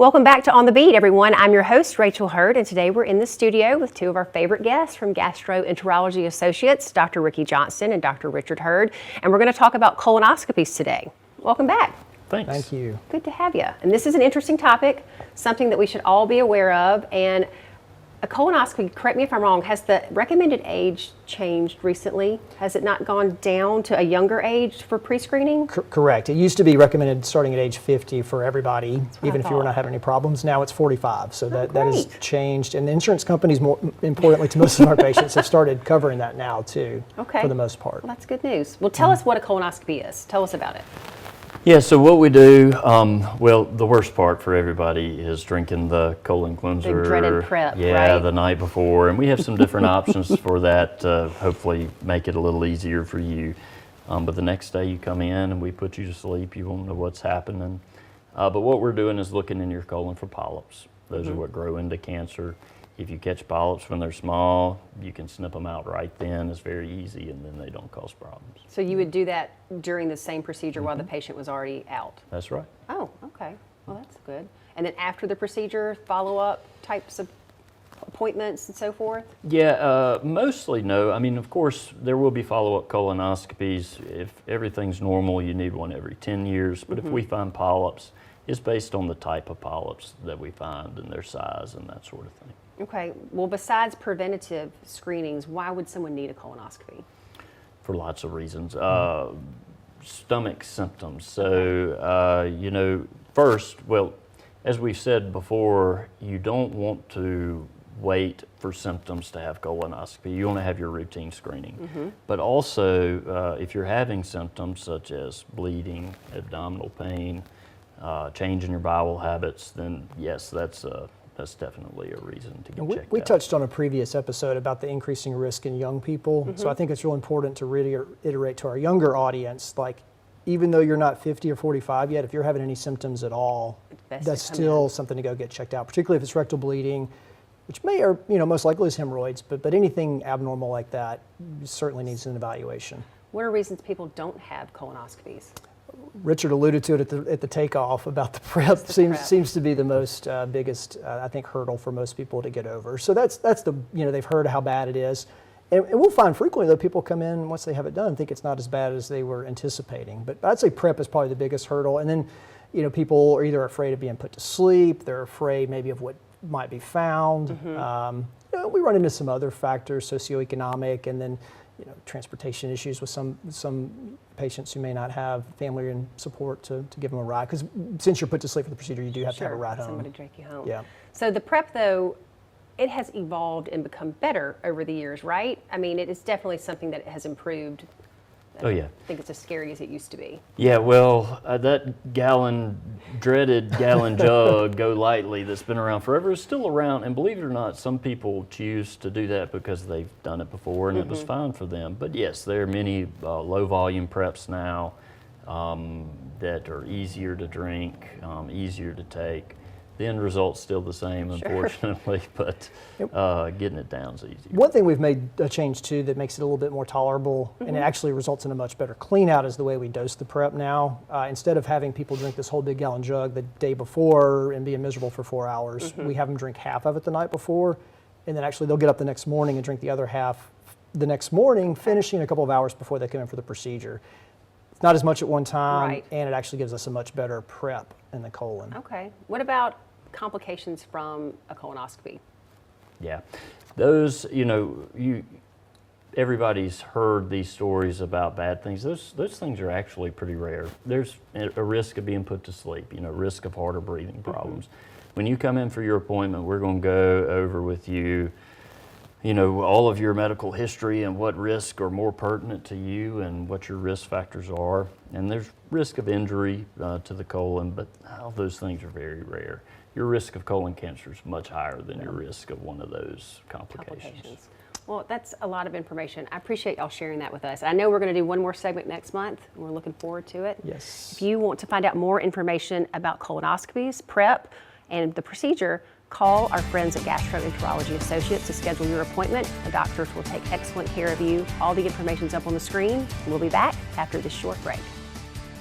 Welcome back to On the Beat, everyone. I'm your host, Rachel Hurd, and today we're in the studio with two of our favorite guests from Gastroenterology Associates, Dr. Ricky Johnston and Dr. Richard Hurd, and we're going to talk about colonoscopies today. Welcome back. Thanks. Thank you. Good to have you. And this is an interesting topic, something that we should all be aware of. And a colonoscopy, correct me if I'm wrong, has the recommended age changed recently? Has it not gone down to a younger age for pre-screening? Correct. It used to be recommended starting at age 50 for everybody, even if you were thought. not having any problems. Now it's 45, so that has great. changed. And the insurance companies, more importantly to most of our patients, have started covering that now too, Okay. for the most part. Well, that's good news. Well, tell us what a colonoscopy is. Tell us about it. Yeah, so what we do, well, the worst part for everybody is drinking the colon cleanser. The dreaded prep, yeah, right? the night before. And we have some different options for that to hopefully make it a little easier for you. But the next day you come in and we put you to sleep. You won't know what's happening. But what we're doing is looking in your colon for polyps. Those are what grow into cancer. If you catch polyps when they're small, you can snip them out right then. It's very easy, and then they don't cause problems. So you would do that during the same procedure while the patient was already out? That's right. Oh, okay. Well, that's good. And then after the procedure, follow-up types of appointments and so forth? Yeah, mostly no. I mean, of course, there will be follow-up colonoscopies. If everything's normal, you need one every 10 years. But if we find polyps, it's based on the type of polyps that we find and their size and that sort of thing. Okay. Well, besides preventative screenings, why would someone need a colonoscopy? For lots of reasons. Stomach symptoms. So, first, well, as we've said before, you don't want to wait for symptoms to have colonoscopy. You want to have your routine screening. But also, if you're having symptoms such as bleeding, abdominal pain, change in your bowel habits, then yes, that's definitely a reason to get checked We out. touched on a previous episode about the increasing risk in young people. So I think it's real important to reiterate to our younger audience, like, even though you're not 50 or 45 yet, if you're having any symptoms at all, best that's to come still in. something to go get checked out, particularly if it's rectal bleeding, which may or most likely is hemorrhoids, but anything abnormal like that certainly needs an evaluation. What are reasons people don't have colonoscopies? Richard alluded to it at the takeoff about the prep. Seems to be the most biggest, I think, hurdle for most people to get over. So that's the, they've heard how bad it is. And we'll find frequently that people come in once they have it done and think it's not as bad as they were anticipating. But I'd say prep is probably the biggest hurdle. And then, people are either afraid of being put to sleep, they're afraid maybe of what might be found. We run into some other factors, socioeconomic, and then transportation issues with some patients who may not have family and support to give them a ride. Because since you're put to sleep for the procedure, you do have to have a ride home. Somebody take you home. Yeah. So the prep, though, it has evolved and become better over the years, right? I mean, it is definitely something that has improved. Oh, yeah. I think it's as scary as it used to be. Yeah, well, that dreaded gallon jug, Go Lightly, that's been around forever is still around. And believe it or not, some people choose to do that because they've done it before and it was fine for them. But yes, there are many low volume preps now that are easier to drink, easier to take. The end result's still the same, unfortunately, but getting it down is easy. One thing we've made a change to that makes it a little bit more tolerable, and it actually results in a much better clean out, is the way we dose the prep now. Instead of having people drink this whole big gallon jug the day before and being miserable for 4 hours, we have them drink half of it the night before, and then actually they'll get up the next morning and drink the other half the next morning, finishing a couple of hours before they come in for the procedure. It's not as much at one time, and it actually gives us a much better prep in the colon. Okay. What about complications from a colonoscopy? Yeah, those, everybody's heard these stories about bad things. Those things are actually pretty rare. There's a risk of being put to sleep, risk of heart or breathing problems. When you come in for your appointment, we're going to go over with you, all of your medical history and what risks are more pertinent to you and what your risk factors are. And there's risk of injury to the colon, but all those things are very rare. Your risk of colon cancer is much higher than your risk of one of those complications. Well, that's a lot of information. I appreciate y'all sharing that with us. I know we're going to do one more segment next month, and we're looking forward to it. Yes. If you want to find out more information about colonoscopies, prep, and the procedure, call our friends at Gastroenterology Associates to schedule your appointment. The doctors will take excellent care of you. All the information's up on the screen. We'll be back after this short break.